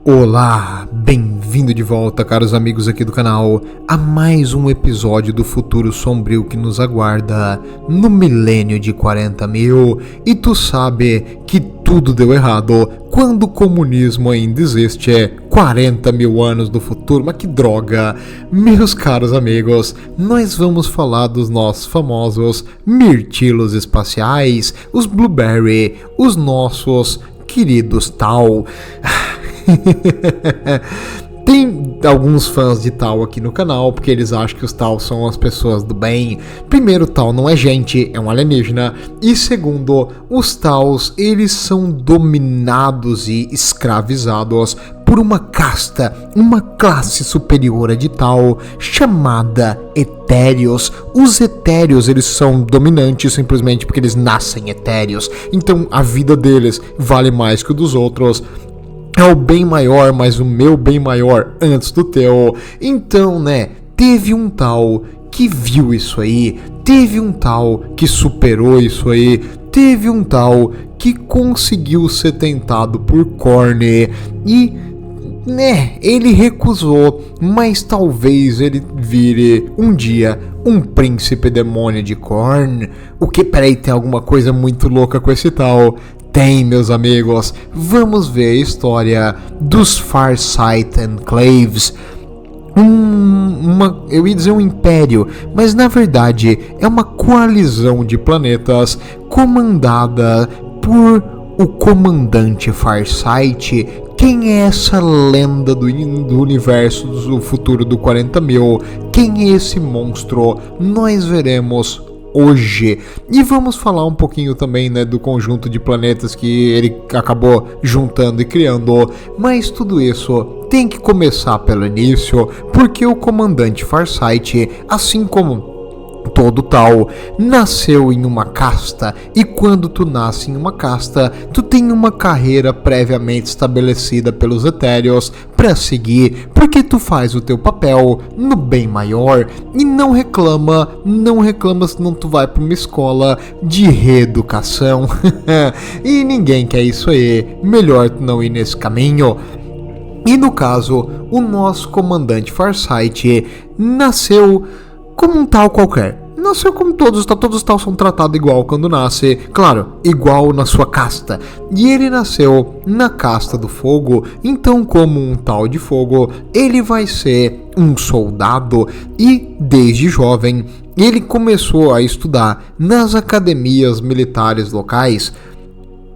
Olá, bem-vindo de volta, caros amigos aqui do canal, a mais um episódio do futuro sombrio que nos aguarda no milênio de 40.000. E tu sabe que tudo deu errado quando o comunismo ainda existe 40.000 anos do futuro, mas que droga! Meus caros amigos, nós vamos falar dos nossos famosos mirtilos espaciais, os Blueberry, os nossos queridos Tau. Tem alguns fãs de Tau aqui no canal, porque eles acham que os Tau são as pessoas do bem. Primeiro, Tau não é gente, é um alienígena. E segundo, os Taus, eles são dominados e escravizados por uma casta, uma classe superior de Tau, chamada Etéreos. Os Etéreos, eles são dominantes simplesmente porque eles nascem Etéreos. Então a vida deles vale mais que o dos outros. É o bem maior, mas o meu bem maior antes do teu. Então, teve um Tau que viu isso aí, teve um Tau que superou isso aí, teve um Tau que conseguiu ser tentado por Korn e, ele recusou, mas talvez ele vire um dia um príncipe demônio de Korn. O que, peraí, tem alguma coisa muito louca com esse Tau? Tem, meus amigos, vamos ver a história dos Farsight Enclaves. Eu ia dizer um império, mas na verdade é uma coalizão de planetas comandada por o comandante Farsight. Quem é essa lenda do universo do futuro do 40.000? Quem é esse monstro? Nós veremos hoje. E vamos falar um pouquinho também, do conjunto de planetas que ele acabou juntando e criando. Mas tudo isso tem que começar pelo início, porque o comandante Farsight, assim como todo Tau, nasceu em uma casta, e quando tu nasce em uma casta, tu tem uma carreira previamente estabelecida pelos Etéreos para seguir, porque tu faz o teu papel no bem maior e não reclama senão tu vai para uma escola de reeducação. E ninguém quer isso aí, melhor tu não ir nesse caminho. E no caso, o nosso comandante Farsight nasceu como um Tau qualquer. Nasceu como todos os Tau são tratados igual quando nasce, claro, igual na sua casta. E ele nasceu na casta do fogo, então como um Tau de fogo, ele vai ser um soldado e desde jovem ele começou a estudar nas academias militares locais.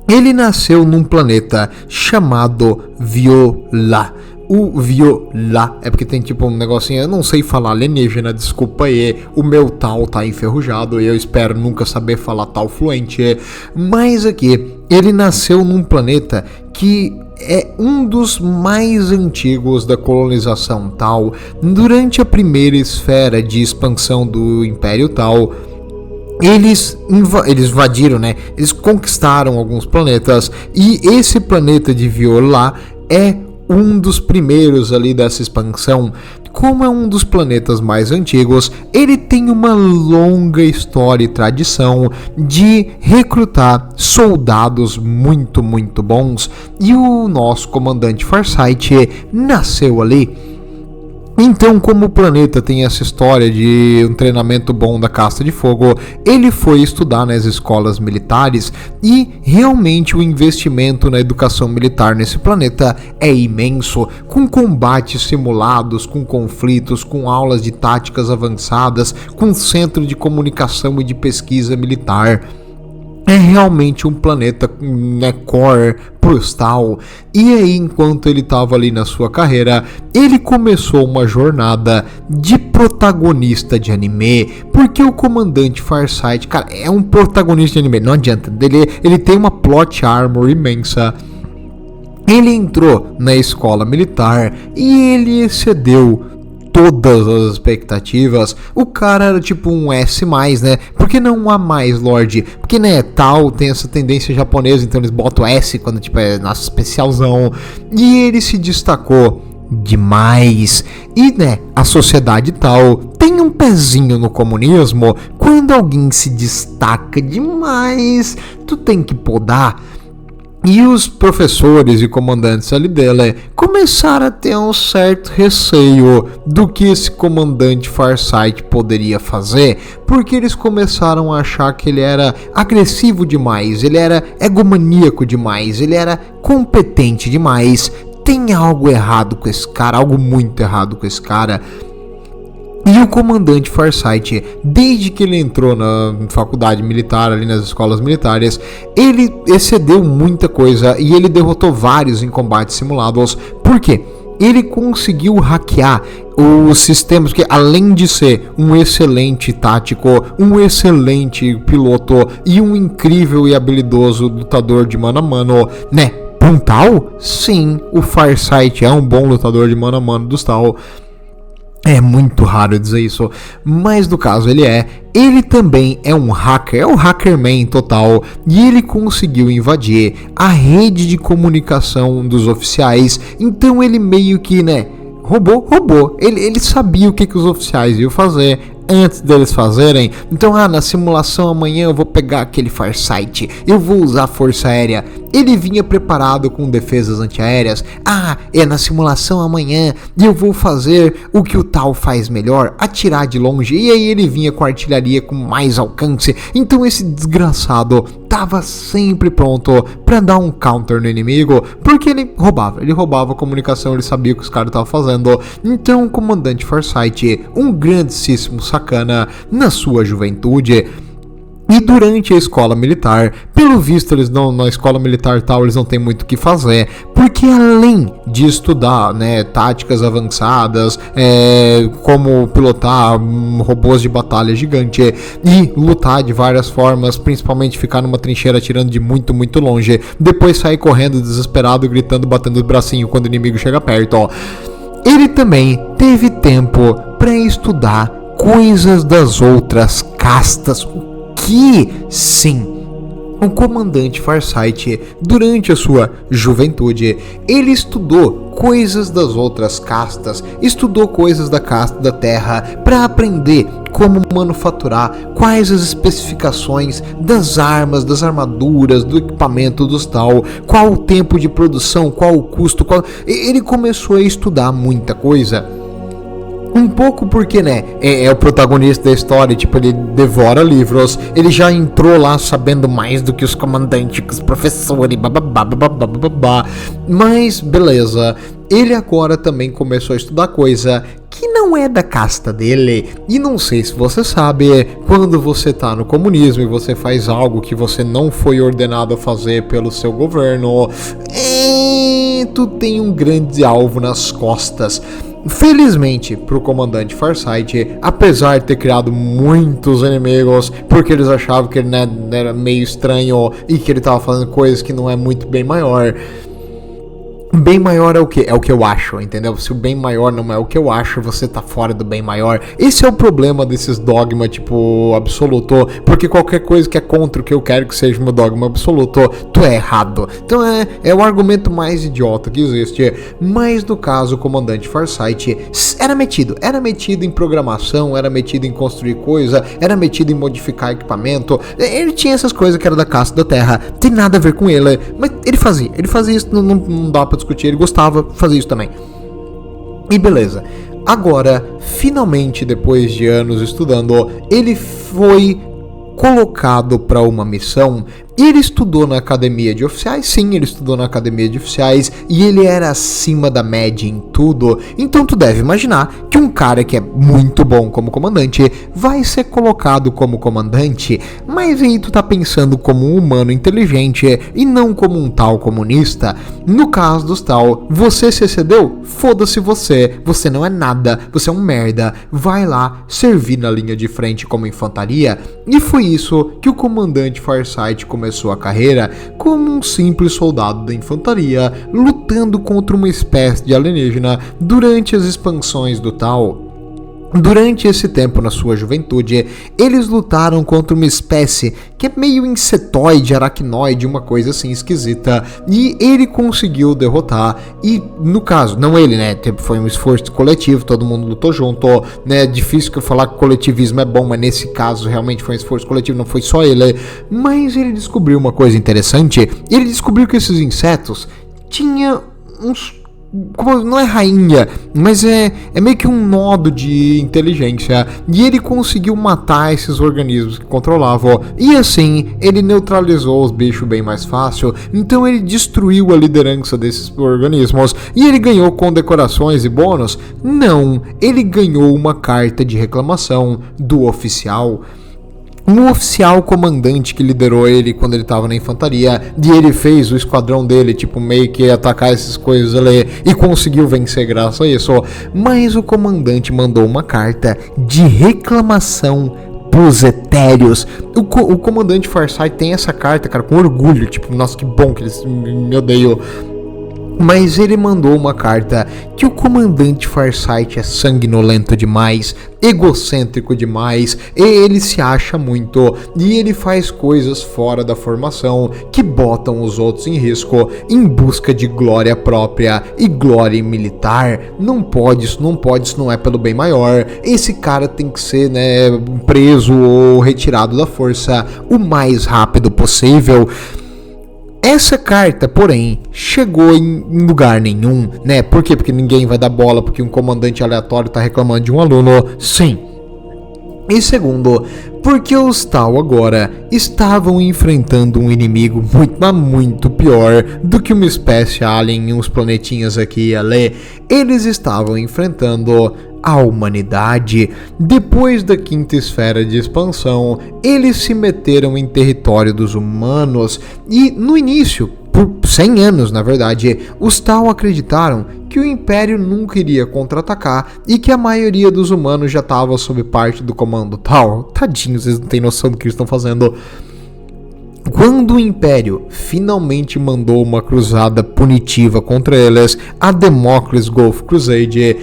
Ele nasceu num planeta chamado Viola. O Viola é porque tem tipo um negocinho, eu não sei falar alienígena, desculpa aí, o meu Tau tá enferrujado e eu espero nunca saber falar Tau fluente, mas aqui, ele nasceu num planeta que é um dos mais antigos da colonização Tau. Durante a primeira esfera de expansão do Império Tau, eles invadiram, eles conquistaram alguns planetas, e esse planeta de Viola é um dos primeiros ali dessa expansão. Como é um dos planetas mais antigos, ele tem uma longa história e tradição de recrutar soldados muito, muito bons, e o nosso comandante Farsight nasceu ali. Então, como o planeta tem essa história de um treinamento bom da casta de fogo, ele foi estudar nas escolas militares, e realmente o investimento na educação militar nesse planeta é imenso, com combates simulados, com conflitos, com aulas de táticas avançadas, com centro de comunicação e de pesquisa militar. É realmente um planeta core pros Tau. E aí, enquanto ele estava ali na sua carreira, ele começou uma jornada de protagonista de anime, porque o comandante Farsight, cara, é um protagonista de anime, não adianta, ele tem uma plot armor imensa. Ele entrou na escola militar e ele excedeu todas as expectativas. O cara era tipo um S+, Por que não um A+, Lorde? Porque, Tau tem essa tendência japonesa, então eles botam S quando, é nosso especialzão. E ele se destacou demais. E, a sociedade Tau tem um pezinho no comunismo. Quando alguém se destaca demais, tu tem que podar. E os professores e comandantes ali dele começaram a ter um certo receio do que esse comandante Farsight poderia fazer, porque eles começaram a achar que ele era agressivo demais, ele era egomaníaco demais, ele era competente demais. Tem algo errado com esse cara, algo muito errado com esse cara. E o comandante Farsight, desde que ele entrou na faculdade militar, ali nas escolas militares, ele excedeu muita coisa e ele derrotou vários em combates simulados. Por quê? Ele conseguiu hackear os sistemas, porque além de ser um excelente tático, um excelente piloto e um incrível e habilidoso lutador de mano a mano, né? Puntal? Sim, o Farsight é um bom lutador de mano a mano do Tal. É muito raro dizer isso, mas no caso ele também é um hacker, é um hackerman total, e ele conseguiu invadir a rede de comunicação dos oficiais. Então ele meio que, roubou, ele sabia o que os oficiais iam fazer antes deles fazerem. Então, na simulação amanhã eu vou pegar aquele Farsight, eu vou usar a força aérea. Ele vinha preparado com defesas antiaéreas. É na simulação amanhã e eu vou fazer o que o Tal faz melhor, atirar de longe. E aí ele vinha com artilharia com mais alcance. Então esse desgraçado tava sempre pronto para dar um counter no inimigo, porque ele roubava a comunicação, ele sabia o que os caras estavam fazendo. Então o comandante Farsight, um grandíssimo sacana na sua juventude. E durante a escola militar, pelo visto na escola militar tal, eles não tem muito o que fazer, porque além de estudar, táticas avançadas, como pilotar robôs de batalha gigante e lutar de várias formas, principalmente ficar numa trincheira atirando de muito, muito longe, depois sair correndo desesperado, gritando, batendo o bracinho quando o inimigo chega perto, ele também teve tempo para estudar coisas das outras castas. Que sim, o comandante Farsight, durante a sua juventude, ele estudou coisas das outras castas, estudou coisas da casta da Terra para aprender como manufaturar, quais as especificações das armas, das armaduras, do equipamento dos tal, qual o tempo de produção, qual o custo, ele começou a estudar muita coisa. Um pouco porque, é o protagonista da história, ele devora livros, ele já entrou lá sabendo mais do que os comandantes, que os professores, bababá. Mas, beleza, ele agora também começou a estudar coisa que não é da casta dele. E não sei se você sabe, quando você tá no comunismo e você faz algo que você não foi ordenado a fazer pelo seu governo, tu tem um grande alvo nas costas. Felizmente pro comandante Farsight, apesar de ter criado muitos inimigos, porque eles achavam que ele era meio estranho e que ele tava fazendo coisas que não é muito bem maior. Bem maior é o que? É o que eu acho, entendeu? Se o bem maior não é o que eu acho, você tá fora do bem maior. Esse é o problema desses dogma, absoluto. Porque qualquer coisa que é contra o que eu quero que seja meu dogma absoluto, tu é errado. Então é o argumento mais idiota que existe. Mas no caso, o comandante Farsight era metido em programação, era metido em construir coisa, era metido em modificar equipamento. Ele tinha essas coisas que era da casta da Terra. Tem nada a ver com ele, mas ele fazia isso, não dá pra discutir, ele gostava de fazer isso também. E beleza. Agora, finalmente, depois de anos estudando, ele foi colocado para uma missão. Ele estudou na academia de oficiais, sim, ele estudou na academia de oficiais e ele era acima da média em tudo. Então tu deve imaginar que um cara que é muito bom como comandante vai ser colocado como comandante, mas aí tu tá pensando como um humano inteligente e não como um tal comunista. No caso dos tal, você se excedeu? Foda-se você não é nada, você é um merda, vai lá servir na linha de frente como infantaria. E foi isso que o comandante Farsight começou a carreira, como um simples soldado da infantaria, lutando contra uma espécie de alienígena durante as expansões do Tal. Durante esse tempo, na sua juventude, eles lutaram contra uma espécie que é meio insetoide, aracnoide, uma coisa assim esquisita, e ele conseguiu derrotar, e no caso, não ele, né, foi um esforço coletivo, todo mundo lutou junto, né, é difícil que eu falar que coletivismo é bom, mas nesse caso realmente foi um esforço coletivo, não foi só ele, mas ele descobriu uma coisa interessante, ele descobriu que esses insetos tinham uns... não é rainha, mas é meio que um nodo de inteligência, e ele conseguiu matar esses organismos que controlavam, e assim ele neutralizou os bichos bem mais fácil. Então ele destruiu a liderança desses organismos, e ele ganhou condecorações e bônus? Não, ele ganhou uma carta de reclamação do oficial. Um oficial comandante que liderou ele quando ele estava na infantaria, e ele fez o esquadrão dele, tipo, meio que atacar essas coisas ali, e conseguiu vencer graças a isso. Mas o comandante mandou uma carta de reclamação pros etéreos. O comandante Farsight tem essa carta, cara, com orgulho, tipo, nossa, que bom que eles me odeiam. Mas ele mandou uma carta que o comandante Farsight é sanguinolento demais, egocêntrico demais, e ele se acha muito, e ele faz coisas fora da formação que botam os outros em risco em busca de glória própria e glória militar. Não pode, isso não é pelo bem maior. Esse cara tem que ser, né, preso ou retirado da força o mais rápido possível. Essa carta, porém, chegou em lugar nenhum, né? Por quê? Porque ninguém vai dar bola porque um comandante aleatório tá reclamando de um aluno. Sim. E segundo, porque os Tau agora estavam enfrentando um inimigo muito pior do que uma espécie alien em uns planetinhas aqui e ali. Eles estavam enfrentando a humanidade. Depois da quinta esfera de expansão, eles se meteram em território dos humanos e no início, por 100 anos na verdade, os Tau acreditaram que o Império nunca iria contra-atacar e que a maioria dos humanos já estava sob parte do comando Tau. Tadinhos, eles não têm noção do que eles estão fazendo. Quando o Império finalmente mandou uma cruzada punitiva contra eles, a Democles Golf Crusade,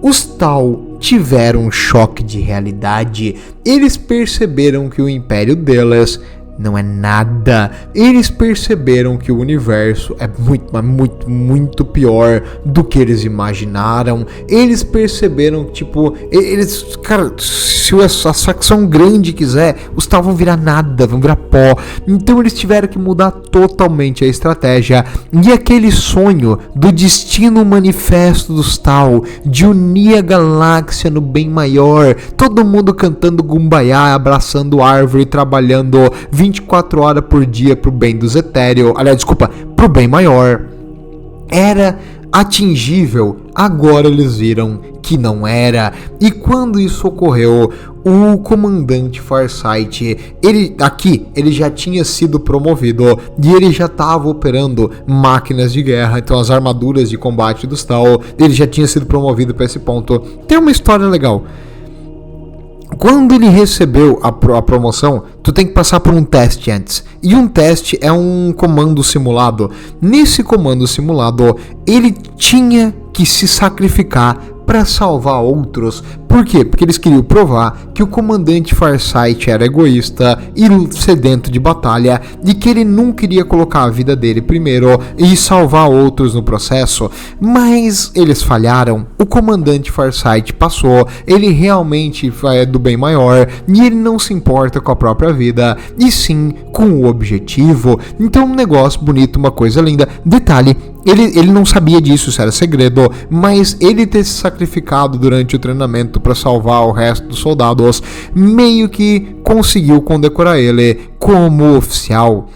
os Tau tiveram um choque de realidade. Eles perceberam que o império deles não é nada. Eles perceberam que o universo é muito pior do que eles imaginaram. Eles perceberam que, tipo, eles, cara, se a facção grande quiser, os Tau vão virar nada, vão virar pó. Então eles tiveram que mudar totalmente a estratégia. E aquele sonho do destino manifesto dos Tau de unir a galáxia no bem maior, todo mundo cantando Kumbaya, abraçando árvore, trabalhando 24 horas por dia pro bem dos etéreos, aliás, desculpa, pro bem maior, era atingível. Agora eles viram que não era. E quando isso ocorreu, o comandante Farsight, ele já tinha sido promovido e ele já estava operando máquinas de guerra, então as armaduras de combate dos Tau, ele já tinha sido promovido para esse ponto. Tem uma história legal. Quando ele recebeu a promoção, tu tem que passar por um teste antes. E um teste é um comando simulado. Nesse comando simulado, ele tinha que se sacrificar para salvar outros. Por quê? Porque eles queriam provar que o comandante Farsight era egoísta e sedento de batalha e que ele nunca iria colocar a vida dele primeiro e salvar outros no processo. Mas eles falharam. O comandante Farsight passou. Ele realmente é do bem maior e ele não se importa com a própria vida e sim com o objetivo. Então um negócio bonito, uma coisa linda. Detalhe, ele não sabia disso, isso era segredo, mas ele ter se sacrificado durante o treinamento para salvar o resto dos soldados meio que conseguiu condecorar ele como oficial.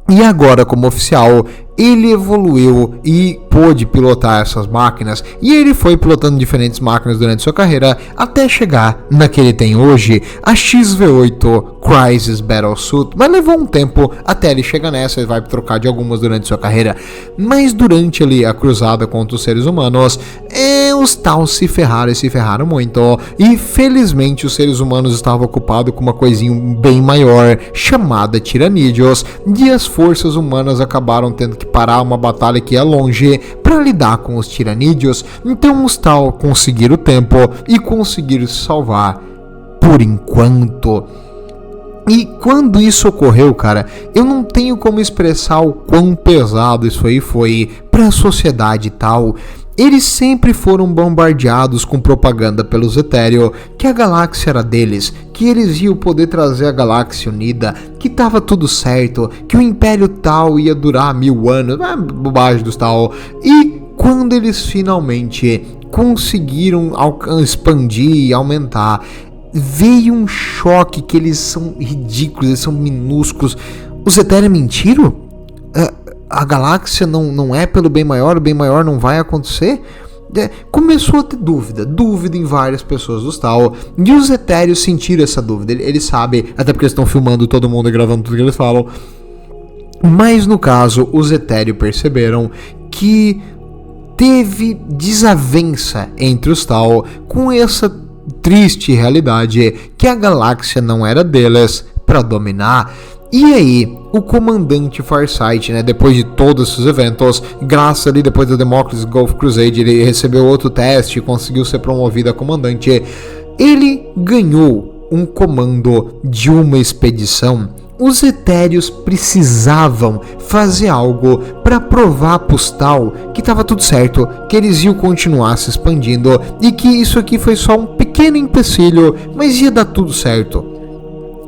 E agora, como oficial, ele evoluiu e pôde pilotar essas máquinas, e ele foi pilotando diferentes máquinas durante sua carreira até chegar na que ele tem hoje, a XV8 Crisis Battlesuit. Mas levou um tempo até ele chegar nessa, ele vai trocar de algumas durante sua carreira. Mas durante ali a cruzada contra os seres humanos, os Tau se ferraram muito, e felizmente os seres humanos estavam ocupados com uma coisinha bem maior chamada Tiranídeos, e as forças humanas acabaram tendo que que parar uma batalha que é longe para lidar com os tiranídeos. Então os Tal conseguiram o tempo e conseguiram se salvar por enquanto. E quando isso ocorreu, cara, eu não tenho como expressar o quão pesado isso aí foi para a sociedade e tal. Eles sempre foram bombardeados com propaganda pelos Ethereal, que a galáxia era deles, que eles iam poder trazer a galáxia unida, que tava tudo certo, que o Império Tal ia durar 1000 anos, bobagem dos Tal. E quando eles finalmente conseguiram expandir e aumentar, veio um choque que eles são ridículos, eles são minúsculos. Os Ethereal mentiram? A galáxia não é pelo bem maior, o bem maior não vai acontecer? Começou a ter dúvida em várias pessoas dos Tal, e os Etéreos sentiram essa dúvida, eles sabem, até porque eles estão filmando todo mundo e gravando tudo que eles falam, mas no caso, os Etéreos perceberam que teve desavença entre os Tal com essa triste realidade que a galáxia não era deles para dominar. E aí, o comandante Farsight, né, depois de todos esses eventos, graças ali depois da Democracy Golf Crusade, ele recebeu outro teste e conseguiu ser promovido a comandante. Ele ganhou um comando de uma expedição. Os Etéreos precisavam fazer algo para provar para os Tal que estava tudo certo, que eles iam continuar se expandindo e que isso aqui foi só um pequeno empecilho, mas ia dar tudo certo.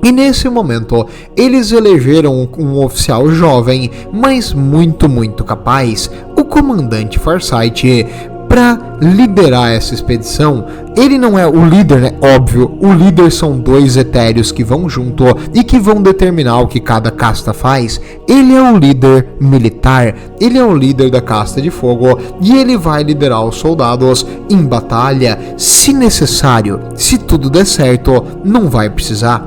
E nesse momento, eles elegeram um oficial jovem, mas muito capaz, o comandante Farsight, para liderar essa expedição. Ele não é o líder, né? Óbvio, o líder são 2 Etéreos que vão junto e que vão determinar o que cada casta faz. Ele é o líder militar, ele é o líder da casta de fogo e ele vai liderar os soldados em batalha, se necessário. Se tudo der certo, não vai precisar.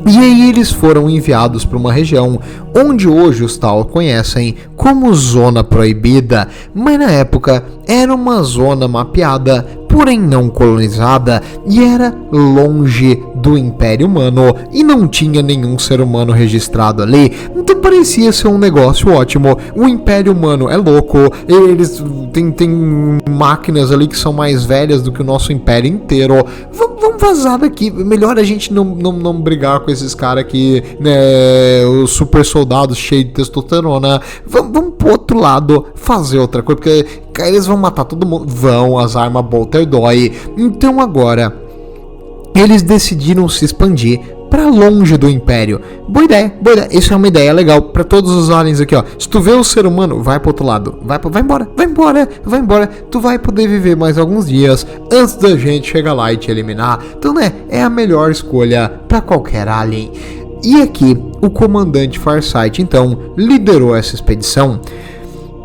E aí eles foram enviados para uma região onde hoje os Tal conhecem como Zona Proibida, mas na época era uma zona mapeada, porém não colonizada, e era longe do Império Humano e não tinha nenhum ser humano registrado ali. Então parecia ser um negócio ótimo. O Império Humano é louco, eles têm máquinas ali que são mais velhas do que o nosso Império inteiro. Vamos vazar daqui, melhor a gente não brigar com esses caras aqui, né, os super soldados cheios de testosterona. Vamos pro outro lado fazer outra coisa, porque eles vão matar todo mundo, as armas Bolter dói. Então agora eles decidiram se expandir para longe do Império. Boa ideia. Isso é uma ideia legal para todos os aliens aqui, ó. Se tu vê o ser humano, vai pro outro lado. Vai embora. Tu vai poder viver mais alguns dias antes da gente chegar lá e te eliminar. Então, né, é a melhor escolha para qualquer alien. E aqui, o comandante Farsight, então, liderou essa expedição.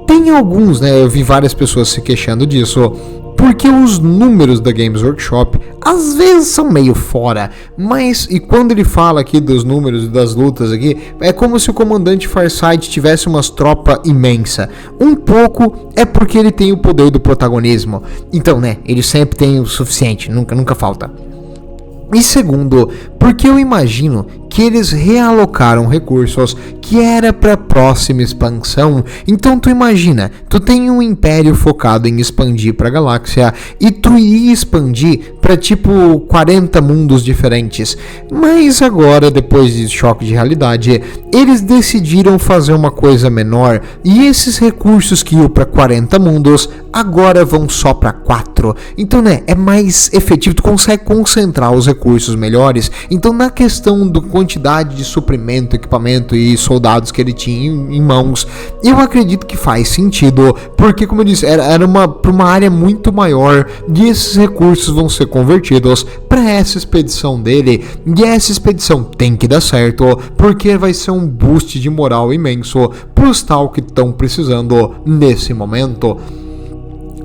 Tem alguns, né, eu vi várias pessoas se queixando disso, porque os números da Games Workshop às vezes são meio fora, mas e quando ele fala aqui dos números das lutas aqui, é como se o comandante Farsight tivesse umas tropas imensa. Um pouco é porque ele tem o poder do protagonismo, então, né, ele sempre tem o suficiente, nunca falta. E segundo, porque eu imagino que eles realocaram recursos que era para a próxima expansão. Então tu imagina, tu tem um império focado em expandir para a galáxia e tu ia expandir para tipo 40 mundos diferentes. Mas agora, depois de choque de realidade, eles decidiram fazer uma coisa menor e esses recursos que iam para 40 mundos agora vão só para 4. Então, né, é mais efetivo, tu consegue concentrar os recursos melhores. Então, na questão da quantidade de suprimento, equipamento e soldados que ele tinha em mãos, eu acredito que faz sentido, porque, como eu disse, era para uma área muito maior e esses recursos vão ser convertidos para essa expedição dele, e essa expedição tem que dar certo, porque vai ser um boost de moral imenso para os Tal que estão precisando nesse momento.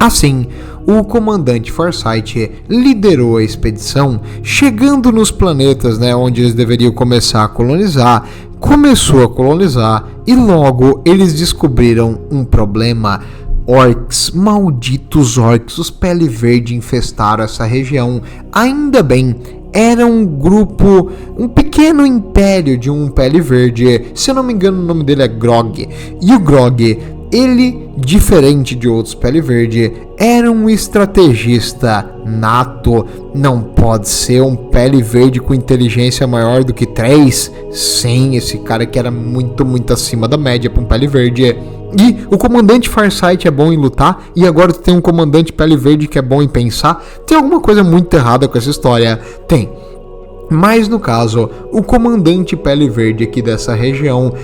Assim, o comandante Farsight liderou a expedição, chegando nos planetas, né, onde eles deveriam começar a colonizar. Começou a colonizar e logo eles descobriram um problema. Orcs, malditos orcs, os pele verde infestaram essa região. Ainda bem, era um grupo, um pequeno império de um Pele Verde. Se eu não me engano, o nome dele é Grog. E o Grog, ele, diferente de outros Pele Verde, era um estrategista nato. Não pode ser um Pele Verde com inteligência maior do que 3? Sim, esse cara que era muito acima da média para um Pele Verde. E o comandante Farsight é bom em lutar, e agora tu tem um comandante Pele Verde que é bom em pensar. Tem alguma coisa muito errada com essa história? Tem. Mas no caso, o comandante Pele Verde aqui dessa região,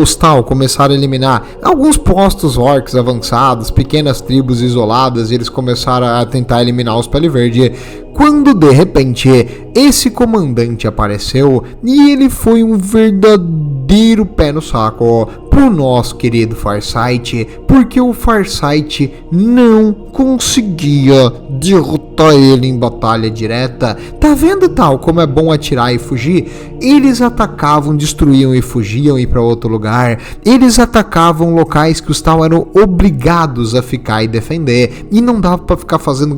os Tal começaram a eliminar alguns postos orcs avançados, pequenas tribos isoladas, e eles começaram a tentar eliminar os Pele Verde, quando de repente esse comandante apareceu e ele foi um verdadeiro pé no saco pro nosso querido Farsight, porque o Farsight não conseguia derrotar ele em batalha direta. Tá vendo, Tal, como é bom atirar e fugir? Eles atacavam, destruíam e fugiam e ir para outro lugar. Eles atacavam locais que os Tal eram obrigados a ficar e defender, e não dava para ficar fazendo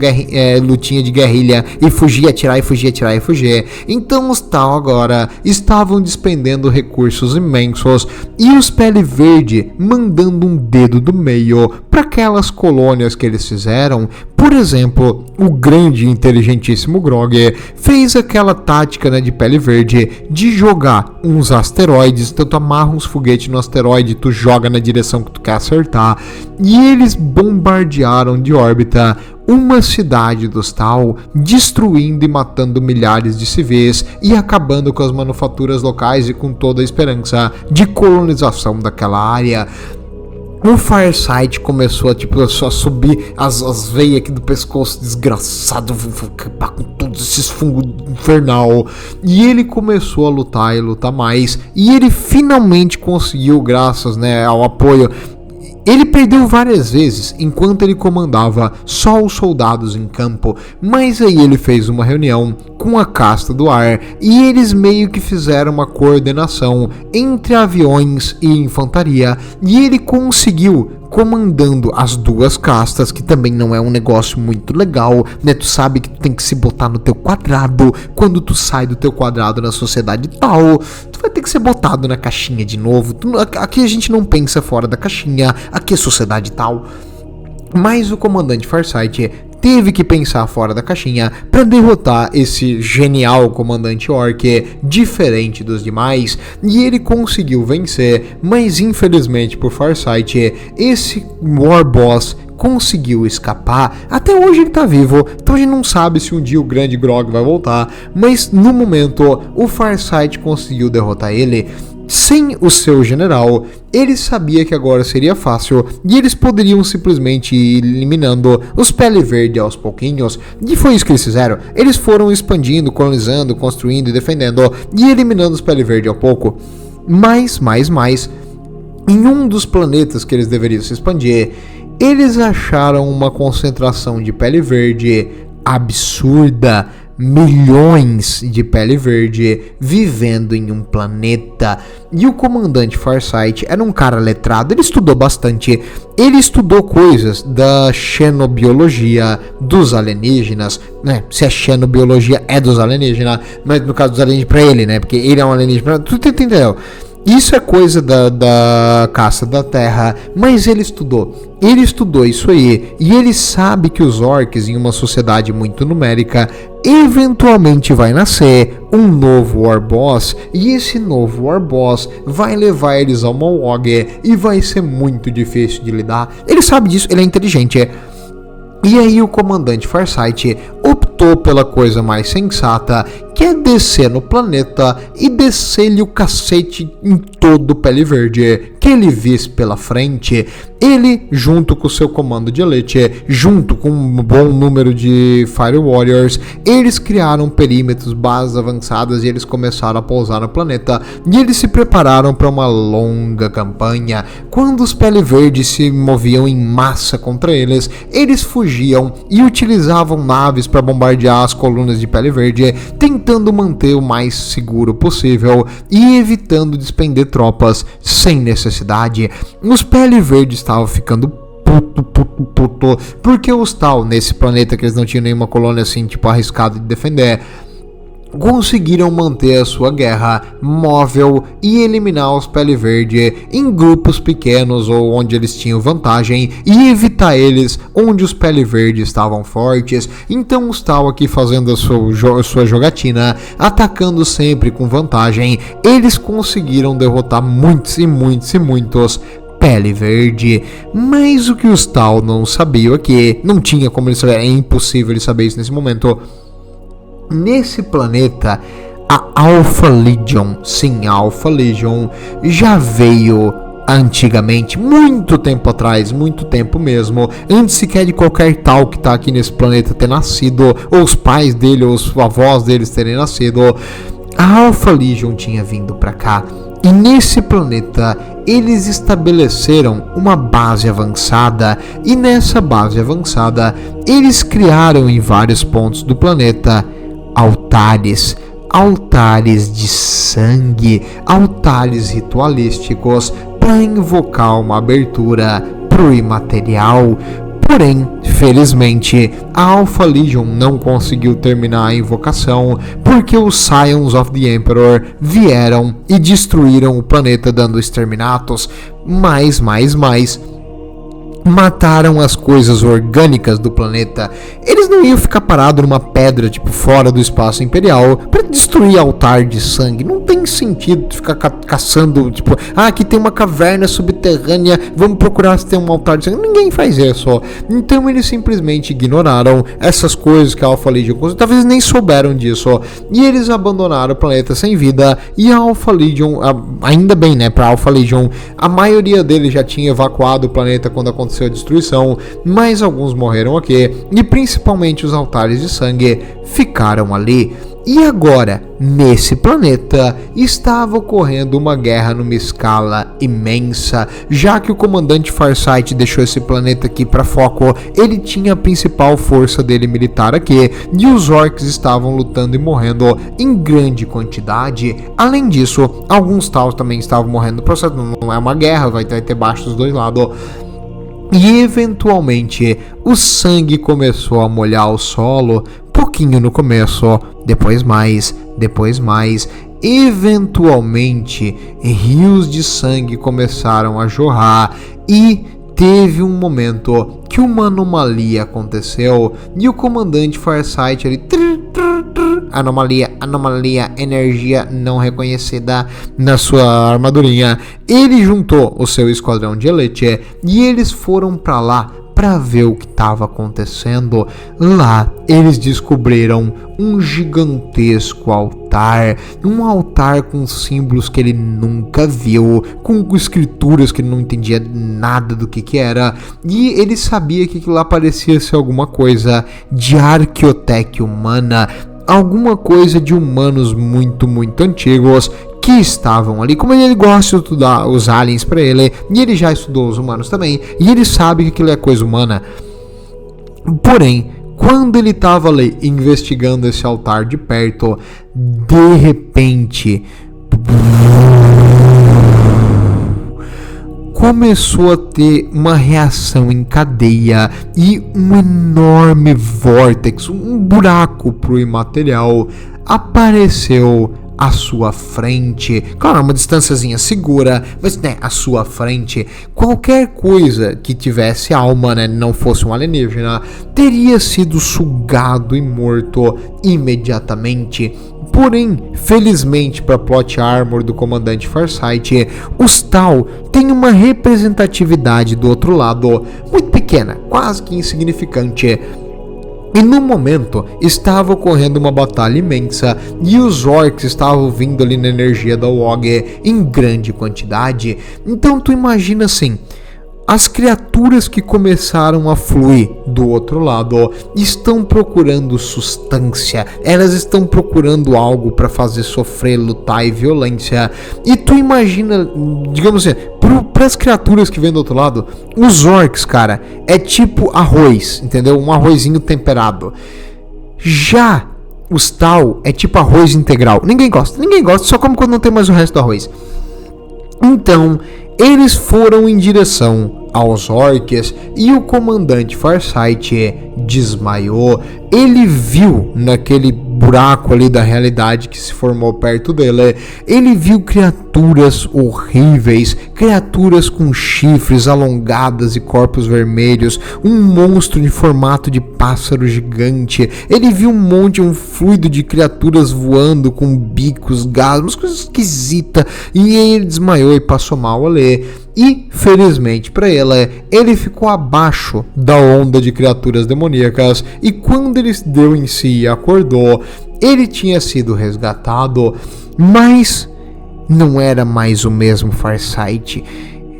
lutinha de guerrilha e fugir, atirar e fugir, atirar e fugir. Então os Tal agora estavam despendendo recursos imensos, e os Pele Verde mandando um dedo do meio para aquelas colônias que eles fizeram. Por exemplo, o grande e inteligentíssimo Grog fez aquela tática, né, de Pele Verde de jogar uns asteroides. Então tu amarra uns foguetes no asteroide, tu joga na direção que tu quer acertar, e eles bombardearam de órbita uma cidade dos Tal, destruindo e matando milhares de civis e acabando com as manufaturas locais e com toda a esperança de colonização daquela área. O Farsight começou a subir as veias aqui do pescoço, desgraçado, com todos esses fungos infernal. E ele começou a lutar e lutar mais. E ele finalmente conseguiu, graças, né, ao apoio. Ele perdeu várias vezes enquanto ele comandava só os soldados em campo, mas aí ele fez uma reunião com a casta do ar e eles meio que fizeram uma coordenação entre aviões e infantaria, e ele conseguiu, comandando as duas castas, que também não é um negócio muito legal, né? Tu sabe que tu tem que se botar no teu quadrado. Quando tu sai do teu quadrado na sociedade tal, tu vai ter que ser botado na caixinha de novo. Aqui a gente não pensa fora da caixinha, aqui é sociedade tal. Mas o comandante Farsight teve que pensar fora da caixinha para derrotar esse genial comandante orc, diferente dos demais, e ele conseguiu vencer, mas infelizmente por Farsight, esse War Boss conseguiu escapar. Até hoje ele tá vivo, então a gente não sabe se um dia o grande Grog vai voltar, mas no momento o Farsight conseguiu derrotar ele. Sem o seu general, ele sabia que agora seria fácil e eles poderiam simplesmente ir eliminando os Pele Verde aos pouquinhos, e foi isso que eles fizeram. Eles foram expandindo, colonizando, construindo e defendendo e eliminando os Pele Verde ao pouco. Mais, em um dos planetas que eles deveriam se expandir, eles acharam uma concentração de Pele Verde absurda. Milhões de Pele Verde vivendo em um planeta. E o comandante Farsight era um cara letrado, ele estudou bastante, ele estudou coisas da xenobiologia dos alienígenas, né? Se a xenobiologia é dos alienígenas, mas no caso dos alienígenas pra ele, né? Porque ele é um alienígena, tu entendeu? Isso é coisa da caça da Terra, mas ele estudou isso aí, e ele sabe que os orcs, em uma sociedade muito numérica, eventualmente vai nascer um novo War Boss, e esse novo War Boss vai levar eles ao Malog, e vai ser muito difícil de lidar. Ele sabe disso, ele é inteligente. E aí o comandante Farsight optou pela coisa mais sensata, que é descer no planeta e descer-lhe o cacete em todo o Pele Verde que ele visse pela frente. Ele, junto com o seu comando de elite, junto com um bom número de Fire Warriors, eles criaram perímetros, bases avançadas, e eles começaram a pousar no planeta, e eles se prepararam para uma longa campanha. Quando os Pele Verde se moviam em massa contra eles, eles fugiam e utilizavam naves para bombardear as colunas de Pele Verde, tentando manter o mais seguro possível e evitando despender tropas sem necessidade. Os Pele Verde estavam ficando puto, porque os Tal, nesse planeta que eles não tinham nenhuma colônia assim, tipo, arriscado de defender, conseguiram manter a sua guerra móvel e eliminar os Pele Verde em grupos pequenos ou onde eles tinham vantagem e evitar eles onde os Pele Verde estavam fortes. Então os Tau aqui fazendo a sua jogatina, atacando sempre com vantagem, eles conseguiram derrotar muitos Pele Verde. Mas o que os Tau não sabiam é que não tinha como eles saberem, é impossível eles saberem isso nesse momento. Nesse planeta, a Alpha Legion, sim, a Alpha Legion já veio antigamente, muito tempo atrás, muito tempo mesmo, antes sequer de qualquer Tau que tá aqui nesse planeta ter nascido, ou os pais dele, ou os avós deles terem nascido. A Alpha Legion tinha vindo pra cá, e nesse planeta eles estabeleceram uma base avançada, e nessa base avançada eles criaram em vários pontos do planeta altares de sangue, altares ritualísticos para invocar uma abertura pro imaterial. Porém, felizmente, a Alpha Legion não conseguiu terminar a invocação porque os Scions of the Emperor vieram e destruíram o planeta dando exterminatos, mais, mataram as coisas orgânicas do planeta. Eles não iam ficar parados numa pedra, tipo, fora do espaço imperial, para destruir altar de sangue. Não tem sentido ficar caçando, tipo, aqui tem uma caverna subterrânea, vamos procurar se tem um altar de sangue. Ninguém faz isso. Então eles simplesmente ignoraram essas coisas que a Alpha Legion, talvez nem souberam disso, e eles abandonaram o planeta sem vida. E a Alpha Legion, ainda bem, né, pra Alpha Legion, a maioria deles já tinha evacuado o planeta quando aconteceu a destruição, mas alguns morreram aqui, e principalmente os altares de sangue ficaram ali. E agora, nesse planeta, estava ocorrendo uma guerra numa escala imensa, já que o comandante Farsight deixou esse planeta aqui para foco. Ele tinha a principal força dele militar aqui, e os orcs estavam lutando e morrendo em grande quantidade. Além disso, alguns Taus também estavam morrendo no processo. Não é uma guerra, vai ter baixo dos dois lados. E eventualmente o sangue começou a molhar o solo, pouquinho no começo, depois mais. Eventualmente rios de sangue começaram a jorrar e teve um momento que uma anomalia aconteceu e o comandante Farsight ali, anomalia, energia não reconhecida na sua armadurinha. Ele juntou o seu esquadrão de elite e eles foram para lá para ver o que estava acontecendo. Lá eles descobriram um gigantesco altar, um altar com símbolos que ele nunca viu, com escrituras que ele não entendia nada do que era, e ele sabia que aquilo lá parecia ser alguma coisa de arqueotec humana, alguma coisa de humanos muito antigos que estavam ali. Como ele gosta de estudar os aliens para ele, e ele já estudou os humanos também, e ele sabe que aquilo é coisa humana. Porém, quando ele estava ali investigando esse altar de perto, de repente começou a ter uma reação em cadeia e um enorme vórtex, um buraco pro imaterial apareceu à sua frente. Claro, uma distânciazinha segura, mas né, à sua frente, qualquer coisa que tivesse alma, né, não fosse um alienígena, teria sido sugado e morto imediatamente. Porém, felizmente para plot armor do comandante Farsight, os Tau têm uma representatividade do outro lado muito pequena, quase que insignificante. E no momento estava ocorrendo uma batalha imensa e os orcs estavam vindo ali na energia da WoG em grande quantidade. Então tu imagina assim, as criaturas que começaram a fluir do outro lado estão procurando substância, elas estão procurando algo para fazer sofrer, lutar e violência. E tu imagina, digamos assim, para as criaturas que vêm do outro lado, os orcs, cara, é tipo arroz, entendeu? Um arrozinho temperado. Já os Tau é tipo arroz integral. Ninguém gosta, só come quando não tem mais o resto do arroz. Então, eles foram em direção aos orcs e o comandante Farsight desmaiou. Ele viu naquele buraco ali da realidade que se formou perto dele, ele viu criaturas horríveis, criaturas com chifres alongadas e corpos vermelhos, um monstro em formato de pássaro gigante. Ele viu um fluido de criaturas voando com bicos, gases, umas coisas esquisitas, e ele desmaiou e passou mal ali. E, felizmente para ele ficou abaixo da onda de criaturas demoníacas, e quando ele deu em si e acordou, ele tinha sido resgatado, mas não era mais o mesmo Farsight.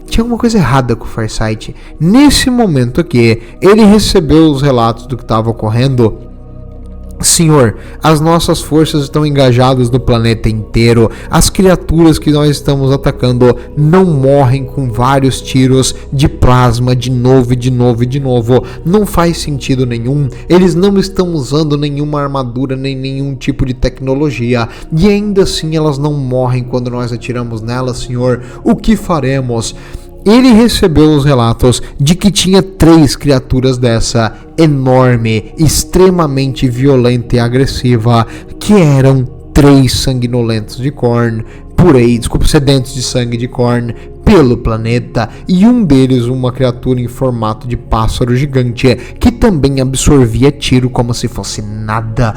Tinha alguma coisa errada com o Farsight. Nesse momento aqui, ele recebeu os relatos do que estava ocorrendo. Senhor, as nossas forças estão engajadas no planeta inteiro. As criaturas que nós estamos atacando não morrem com vários tiros de plasma de novo. Não faz sentido nenhum. Eles não estão usando nenhuma armadura nem nenhum tipo de tecnologia. E ainda assim elas não morrem quando nós atiramos nelas, Senhor. O que faremos? Ele recebeu os relatos de que tinha 3 criaturas dessa, enorme, extremamente violenta e agressiva, que eram 3 sanguinolentos de Khorne, sedentos de sangue de Khorne, pelo planeta, e um deles uma criatura em formato de pássaro gigante, que também absorvia tiro como se fosse nada.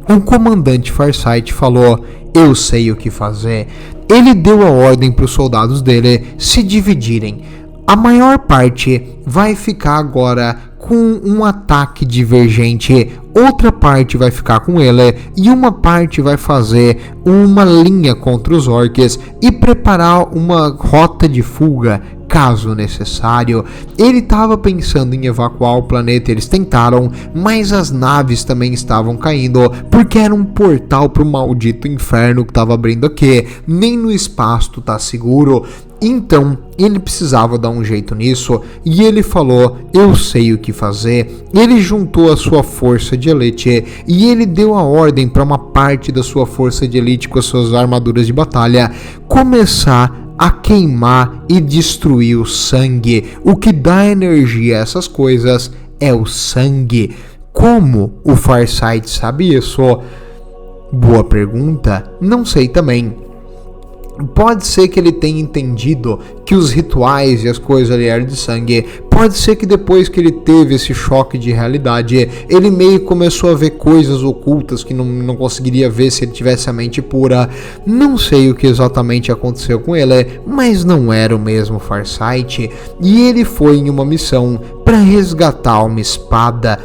O comandante Farsight falou: eu sei o que fazer. Ele deu a ordem para os soldados dele se dividirem. A maior parte vai ficar agora com um ataque divergente, outra parte vai ficar com ele, e uma parte vai fazer uma linha contra os orcs e preparar uma rota de fuga, caso necessário. Ele estava pensando em evacuar o planeta, eles tentaram, mas as naves também estavam caindo, porque era um portal para o maldito inferno que estava abrindo aqui, nem no espaço tá seguro. Então, ele precisava dar um jeito nisso, e ele falou: eu sei o que fazer. Ele juntou a sua força de elite, e ele deu a ordem para uma parte da sua força de elite com as suas armaduras de batalha começar a queimar e destruir o sangue. O que dá energia a essas coisas é o sangue. Como o Farsight sabe isso? Boa pergunta, não sei também. Pode ser que ele tenha entendido que os rituais e as coisas ali eram de sangue. Pode ser que depois que ele teve esse choque de realidade, ele meio começou a ver coisas ocultas que não conseguiria ver se ele tivesse a mente pura. Não sei o que exatamente aconteceu com ele, mas não era o mesmo Farsight. E ele foi em uma missão para resgatar uma espada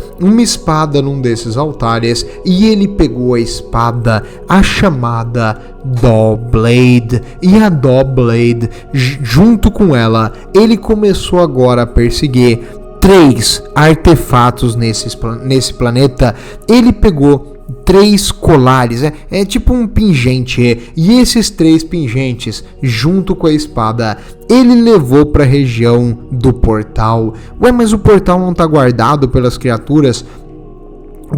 num desses altares, e ele pegou a espada, a chamada Dawblade, e a Dawblade, junto com ela, ele começou agora a perseguir 3 artefatos nesse planeta. Ele pegou 3 colares, é tipo um pingente, e esses 3 pingentes, junto com a espada, ele levou para a região do portal. Ué, mas o portal não está guardado pelas criaturas?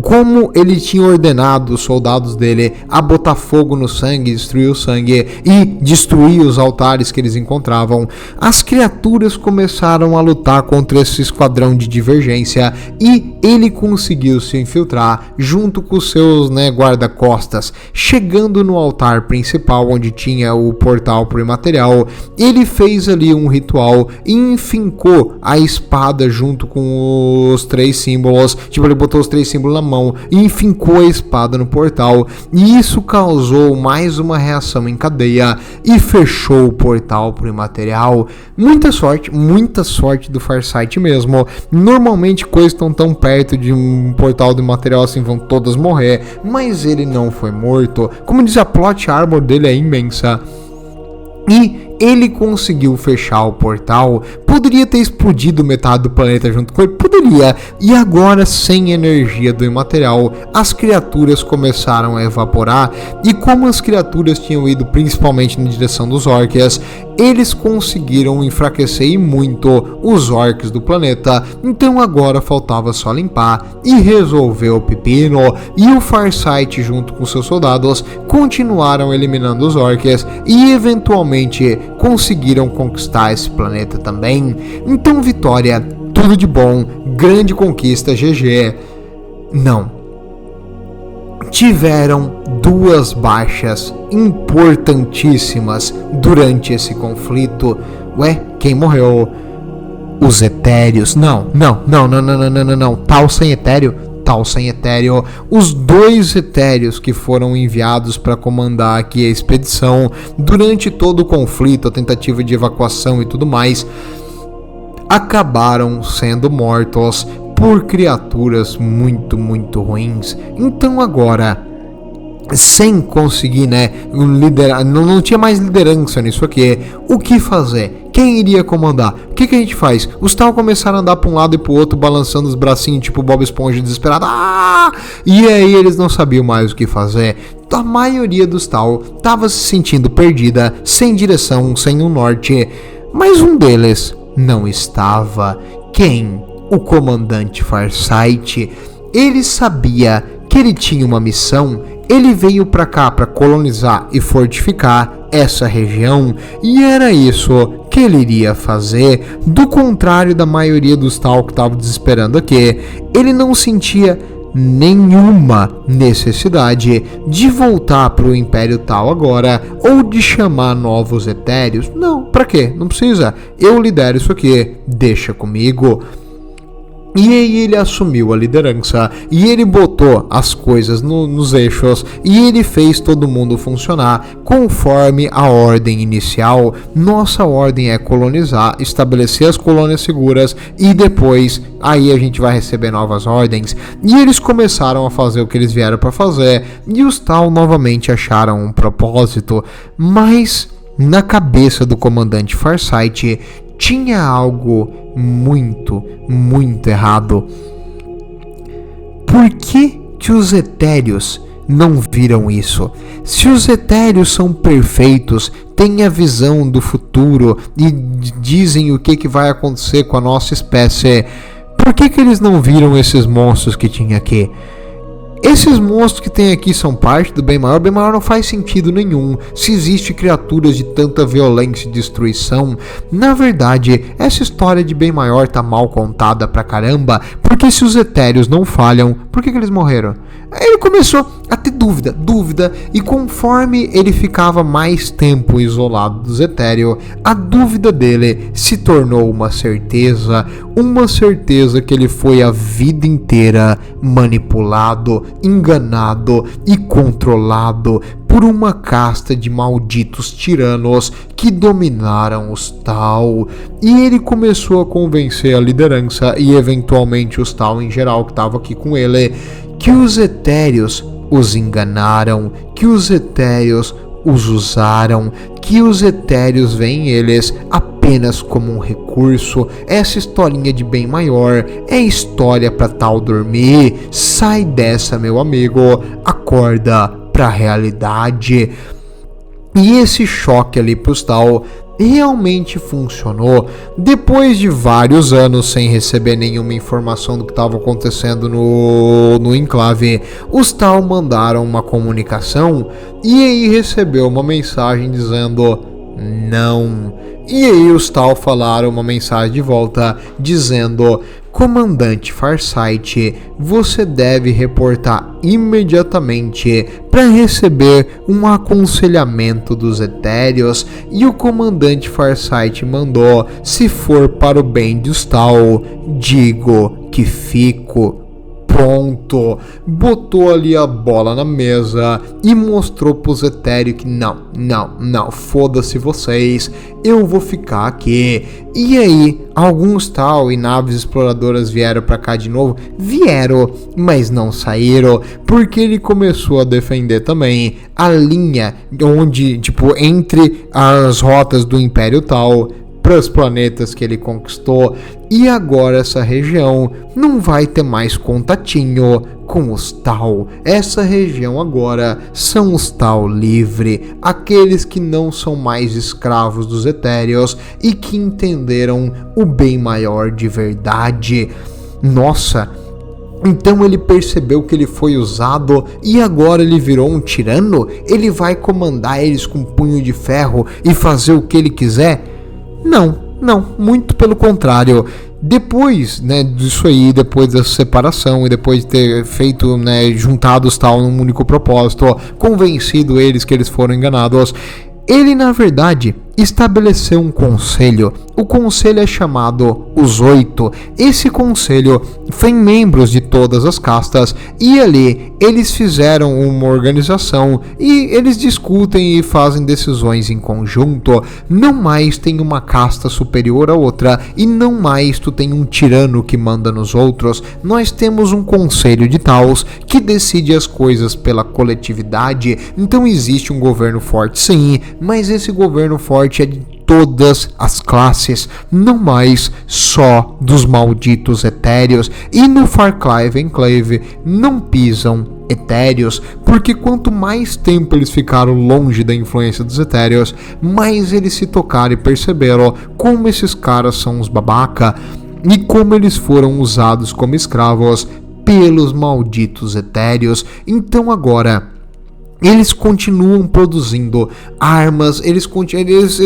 Como ele tinha ordenado os soldados dele a botar fogo no sangue, destruir o sangue e destruir os altares que eles encontravam, as criaturas começaram a lutar contra esse esquadrão de divergência, e ele conseguiu se infiltrar junto com os seus guarda-costas. Chegando no altar principal, onde tinha o portal pro imaterial, ele fez ali um ritual e enfincou a espada junto com os 3 símbolos. Tipo, ele botou os 3 símbolos na mão e enfincou a espada no portal, e isso causou mais uma reação em cadeia e fechou o portal pro imaterial. Muita sorte do Farsight mesmo. Normalmente coisas estão tão perto de um portal do imaterial assim, vão todas morrer, mas ele não foi morto. Como diz, a plot armor dele é imensa. E ele conseguiu fechar o portal. Poderia ter explodido metade do planeta junto com ele, poderia. E agora, sem energia do imaterial, as criaturas começaram a evaporar. E como as criaturas tinham ido principalmente na direção dos orcs, eles conseguiram enfraquecer e muito os orcs do planeta. Então agora faltava só limpar e resolver o pepino. E o Farsight, junto com seus soldados, continuaram eliminando os orcs e eventualmente conseguiram conquistar esse planeta também. Então, vitória, tudo de bom, grande conquista, GG. Não. tiveram duas baixas importantíssimas durante esse conflito. Ué, quem morreu? Os Etéreos. Não. Tal sem Etério. Os dois Etéreos que foram enviados para comandar aqui a expedição durante todo o conflito, a tentativa de evacuação e tudo mais, acabaram sendo mortos por criaturas muito, muito ruins. Então agora, sem conseguir, liderar, não tinha mais liderança nisso aqui. O que fazer? Quem iria comandar? O que a gente faz? Os Tal começaram a andar para um lado e para o outro, balançando os bracinhos, tipo Bob Esponja desesperado. E aí eles não sabiam mais o que fazer. A maioria dos Tal estava se sentindo perdida, sem direção, sem um norte. Mas um deles não estava. Quem? O comandante Farsight. Ele sabia que ele tinha uma missão. Ele veio para cá para colonizar e fortificar essa região, e era isso que ele iria fazer. Do contrário da maioria dos Tal que estavam desesperando aqui, ele não sentia nenhuma necessidade de voltar para o Império Tal agora, ou de chamar novos Etéreos. Não, para quê? Não precisa. Eu lidero isso aqui, deixa comigo. E aí ele assumiu a liderança, e ele botou as coisas nos eixos, e ele fez todo mundo funcionar conforme a ordem inicial. Nossa ordem é colonizar, estabelecer as colônias seguras, e depois aí a gente vai receber novas ordens. E eles começaram a fazer o que eles vieram para fazer, e os Tal novamente acharam um propósito, mas na cabeça do comandante Farsight tinha algo muito, muito errado. Por que os Etéreos não viram isso? Se os Etéreos são perfeitos, têm a visão do futuro e dizem o que vai acontecer com a nossa espécie, por que eles não viram esses monstros que tinha aqui? Esses monstros que tem aqui são parte do bem maior. O bem maior não faz sentido nenhum se existe criaturas de tanta violência e destruição. Na verdade, essa história de bem maior tá mal contada pra caramba, porque se os Etéreos não falham, por que eles morreram? Ele começou a ter dúvida, e conforme ele ficava mais tempo isolado dos Etéreos, a dúvida dele se tornou uma certeza que ele foi a vida inteira manipulado, enganado e controlado por uma casta de malditos tiranos que dominaram os Tal. E ele começou a convencer a liderança e eventualmente os Tal em geral que estavam aqui com ele, que os Etéreos os enganaram, que os Etéreos os usaram, que os Etéreos veem eles apenas como um recurso. Essa historinha de bem maior é história para Tal dormir. Sai dessa, meu amigo, acorda pra realidade. E esse choque ali pros Tal realmente funcionou. Depois de vários anos sem receber nenhuma informação do que estava acontecendo no enclave, os Tal mandaram uma comunicação, e aí recebeu uma mensagem dizendo não. E aí os Tal falaram uma mensagem de volta dizendo: Comandante Farsight, você deve reportar imediatamente para receber um aconselhamento dos Etéreos. E o comandante Farsight mandou: se for para o bem dos Tal, digo que fico. Pronto, botou ali a bola na mesa e mostrou pros Etéreos que não, foda-se vocês, eu vou ficar aqui. E aí, alguns Tal e naves exploradoras vieram pra cá de novo, mas não saíram, porque ele começou a defender também a linha onde, entre as rotas do Império Tal para os planetas que ele conquistou, e agora essa região não vai ter mais contatinho com os Tal. Essa região agora são os Tal livre, aqueles que não são mais escravos dos Etéreos e que entenderam o bem maior de verdade. Nossa, então ele percebeu que ele foi usado e agora ele virou um tirano? Ele vai comandar eles com um punho de ferro e fazer o que ele quiser? Não, muito pelo contrário. depois, né, disso aí, depois dessa separação e depois de ter feito, né, juntados tal num único propósito, convencido eles que eles foram enganados, ele na verdade estabeleceu um conselho. O conselho é chamado Os Oito. Esse conselho tem membros de todas as castas e ali eles fizeram uma organização e eles discutem e fazem decisões em conjunto. Não mais tem uma casta superior a outra e não mais tu tem um tirano que manda nos outros. Nós temos um conselho de Taos que decide as coisas pela coletividade. Então existe um governo forte, sim, mas esse governo forte é de todas as classes, não mais só dos malditos etéreos. E no Far Cry Enclave não pisam etéreos, porque quanto mais tempo eles ficaram longe da influência dos etéreos, mais eles se tocaram e perceberam como esses caras são uns babaca e como eles foram usados como escravos pelos malditos etéreos. Então agora eles continuam produzindo armas, eles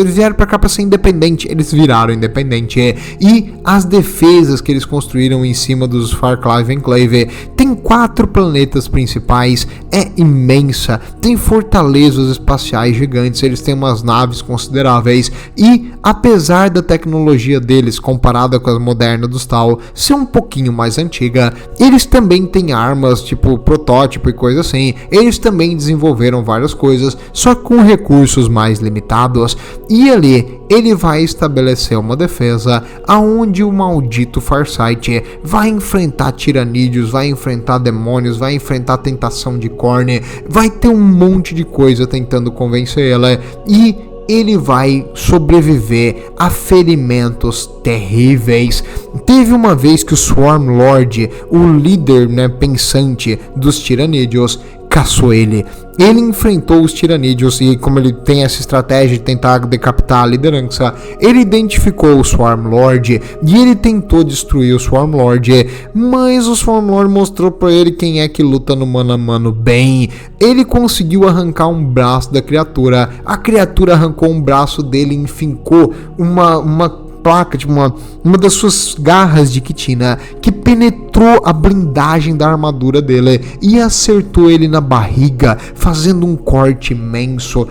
vieram pra cá pra ser independente, eles viraram independente, e as defesas que eles construíram em cima dos Far Cry Enclave tem 4 planetas principais, é imensa, tem fortalezas espaciais gigantes, eles têm umas naves consideráveis, e apesar da tecnologia deles comparada com as modernas dos Tal ser um pouquinho mais antiga, eles também têm armas tipo protótipo e coisa assim, eles também desenvolveram várias coisas, só com recursos mais limitados, e ali ele vai estabelecer uma defesa aonde o maldito Farsight vai enfrentar tiranídeos, vai enfrentar demônios, vai enfrentar tentação de Khorne, vai ter um monte de coisa tentando convencer ela, e ele vai sobreviver a ferimentos terríveis. Teve uma vez que o Swarm Lord, o líder, né, pensante dos tiranídeos, caçou ele. Ele enfrentou os tiranídeos e, como ele tem essa estratégia de tentar decapitar a liderança, ele identificou o Swarm Lord e ele tentou destruir o Swarm Lord, mas o Swarm Lord mostrou pra ele quem é que luta no mano a mano bem. Ele conseguiu arrancar um braço da criatura, a criatura arrancou um braço dele e enfincou uma placa, tipo uma das suas garras de quitina, que penetrou a blindagem da armadura dele e acertou ele na barriga, fazendo um corte imenso.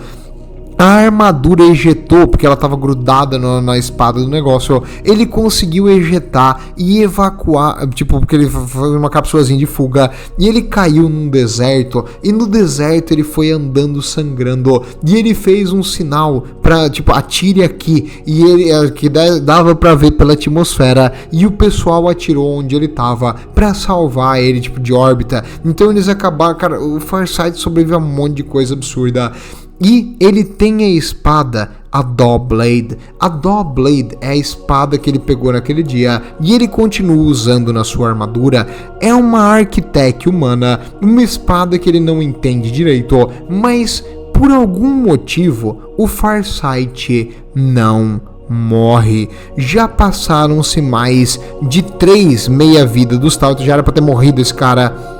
A armadura ejetou, porque ela estava grudada na espada do negócio. Ele conseguiu ejetar e evacuar, tipo, porque ele foi uma cápsulazinha de fuga, e ele caiu num deserto, e no deserto ele foi andando sangrando, e ele fez um sinal pra, tipo, atire aqui, e ele, que dava pra ver pela atmosfera, e o pessoal atirou onde ele tava pra salvar ele, tipo, de órbita. Então eles acabaram, cara, o Farsight sobreviveu a um monte de coisa absurda. E ele tem a espada, a Dawblade. A Dawblade é a espada que ele pegou naquele dia e ele continua usando na sua armadura. É uma Architect humana, uma espada que ele não entende direito, mas por algum motivo o Farsight não morre. Já passaram-se mais de 3 meia-vida dos Tal, já era pra ter morrido esse cara.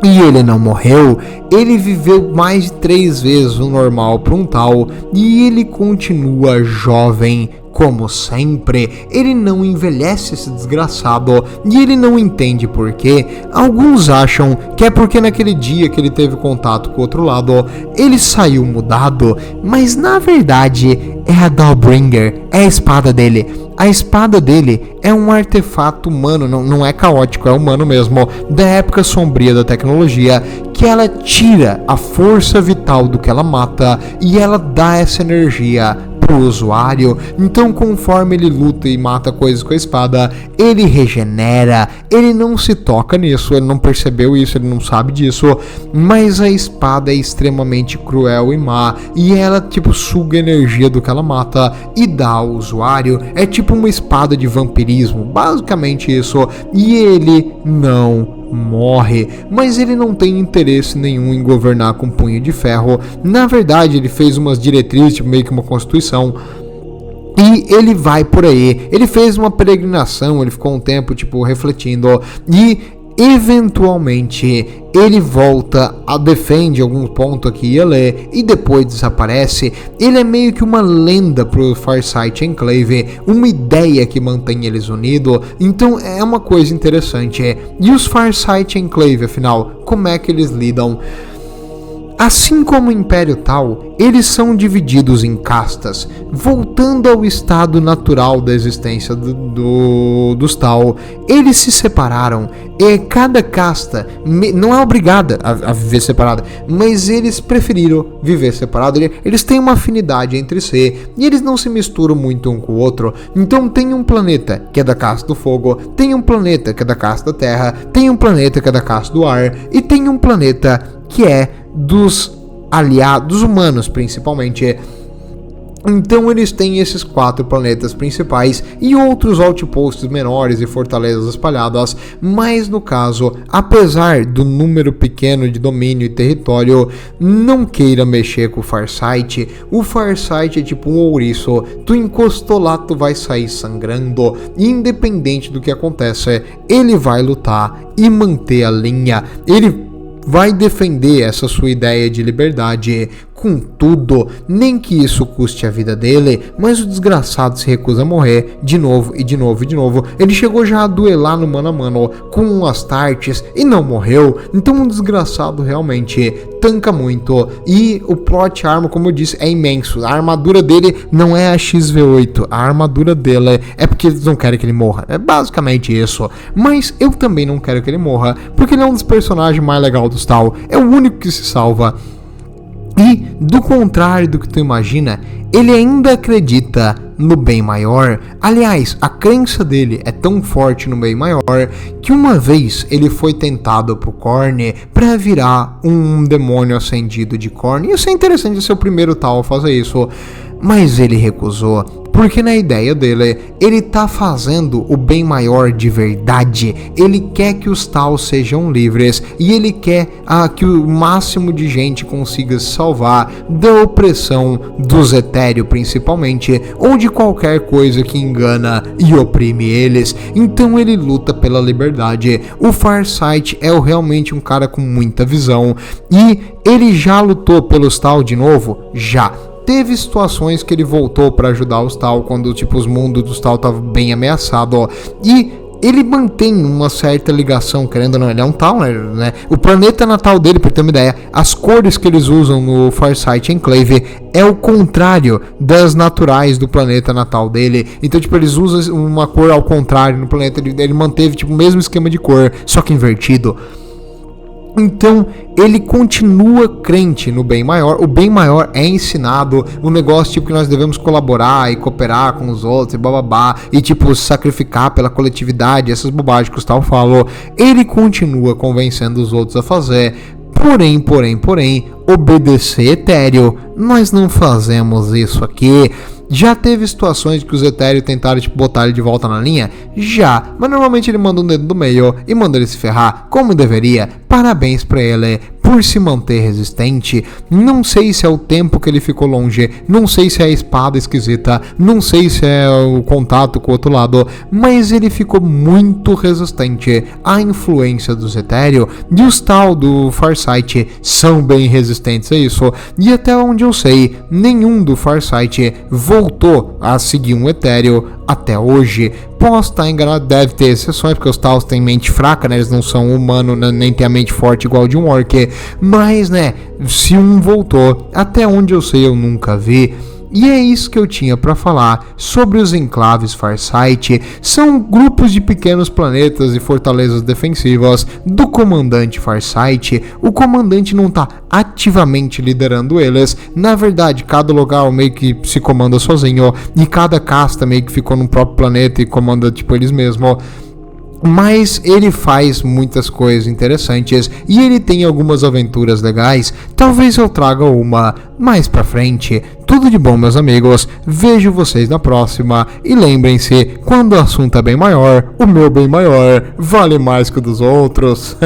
E ele não morreu, ele viveu mais de 3 vezes o normal para um Tal, e ele continua jovem como sempre. Ele não envelhece, esse desgraçado, e ele não entende por quê. Alguns acham que é porque naquele dia que ele teve contato com o outro lado, ele saiu mudado, mas na verdade é a Dawnbringer, é a espada dele. A espada dele é um artefato humano, não é caótico, é humano mesmo, da época sombria da tecnologia, que ela tira a força vital do que ela mata e ela dá essa energia pro usuário. Então, conforme ele luta e mata coisas com a espada, ele regenera. Ele não se toca nisso, ele não percebeu isso, ele não sabe disso, mas a espada é extremamente cruel e má, e ela tipo suga a energia do que ela mata e dá ao usuário. É tipo uma espada de vampirismo, basicamente isso, e ele não morre, mas ele não tem interesse nenhum em governar com punho de ferro. Na verdade, ele fez umas diretrizes, tipo, meio que uma constituição, e ele vai por aí. Ele fez uma peregrinação, ele ficou um tempo tipo refletindo, e eventualmente ele volta, defende algum ponto aqui e ali e depois desaparece. Ele é meio que uma lenda pro Farsight Enclave, uma ideia que mantém eles unidos. Então é uma coisa interessante. E os Farsight Enclave, afinal, como é que eles lidam? Assim como o Império Tal, eles são divididos em castas, voltando ao estado natural da existência dos Tal. Eles se separaram, e cada casta não é obrigada a viver separada, mas eles preferiram viver separado. Eles têm uma afinidade entre si, e eles não se misturam muito um com o outro. Então tem um planeta que é da casta do fogo, tem um planeta que é da casta da terra, tem um planeta que é da casta do ar, e tem um planeta que é dos aliados humanos, principalmente. Então eles têm esses 4 planetas principais e outros outposts menores e fortalezas espalhadas, mas no caso, apesar do número pequeno de domínio e território, não queira mexer com o Farsight. O Farsight é tipo um ouriço, tu encostou lá, tu vai sair sangrando, e independente do que acontece, ele vai lutar e manter a linha. Ele vai defender essa sua ideia de liberdade com tudo, nem que isso custe a vida dele, mas o desgraçado se recusa a morrer de novo e de novo e de novo. Ele chegou já a duelar no mano a mano com um Astartes e não morreu, então o desgraçado realmente tanca muito, e o plot armor, como eu disse, é imenso. A armadura dele não é a XV8, a armadura dele é porque eles não querem que ele morra, é basicamente isso. Mas eu também não quero que ele morra, porque ele é um dos personagens mais legais dos Tal, é o único que se salva. E, do contrário do que tu imagina, ele ainda acredita no bem maior. Aliás, a crença dele é tão forte no bem maior que uma vez ele foi tentado por Khorne para virar um demônio ascendido de Khorne. Isso é interessante ser o primeiro Tal a fazer isso, mas ele recusou. Porque na ideia dele, ele tá fazendo o bem maior de verdade. Ele quer que os Tal sejam livres, e ele quer que o máximo de gente consiga se salvar da opressão dos Etéreo, principalmente, ou de qualquer coisa que engana e oprime eles. Então ele luta pela liberdade. O Farsight é realmente um cara com muita visão, e ele já lutou pelos Tal de novo? Já. Teve situações que ele voltou para ajudar os Tal quando tipo os mundos dos Tal estavam bem ameaçados, e ele mantém uma certa ligação, querendo ou não, ele é um Tal, né? O planeta natal dele, pra ter uma ideia, as cores que eles usam no Farsight Enclave é o contrário das naturais do planeta natal dele. Então, tipo, eles usam uma cor ao contrário no planeta, ele manteve tipo o mesmo esquema de cor, só que invertido. Então, ele continua crente no bem maior. O bem maior é ensinado, o negócio tipo que nós devemos colaborar e cooperar com os outros e bababá, e tipo sacrificar pela coletividade, essas bobagens que o Tal falou. Ele continua convencendo os outros a fazer. Porém, obedecer Etéreo, nós não fazemos isso aqui. Já teve situações que os Etéreo tentaram tipo, botar ele de volta na linha? Já, mas normalmente ele manda um dedo do meio e manda ele se ferrar, como deveria. Parabéns pra ele por se manter resistente. Não sei se é o tempo que ele ficou longe, não sei se é a espada esquisita, não sei se é o contato com o outro lado, mas ele ficou muito resistente à influência dos Etéreo, e os Tal do Farsight são bem resistentes a isso, e até onde eu sei, nenhum do Farsight voltou a seguir um Etéreo até hoje. Posso estar enganado, deve ter exceções, porque os Tals têm mente fraca, né? Eles não são humanos, nem têm a mente forte igual de um Orc. Mas, né, se um voltou, até onde eu sei eu nunca vi. E é isso que eu tinha para falar sobre os enclaves Farsight. São grupos de pequenos planetas e fortalezas defensivas do comandante Farsight. O comandante não está ativamente liderando eles. Na verdade, cada lugar meio que se comanda sozinho, e cada casta meio que ficou no próprio planeta e comanda tipo eles mesmos. Mas ele faz muitas coisas interessantes e ele tem algumas aventuras legais. Talvez eu traga uma mais pra frente. Tudo de bom, meus amigos. Vejo vocês na próxima. E lembrem-se, quando o assunto é bem maior, o meu bem maior vale mais que o dos outros.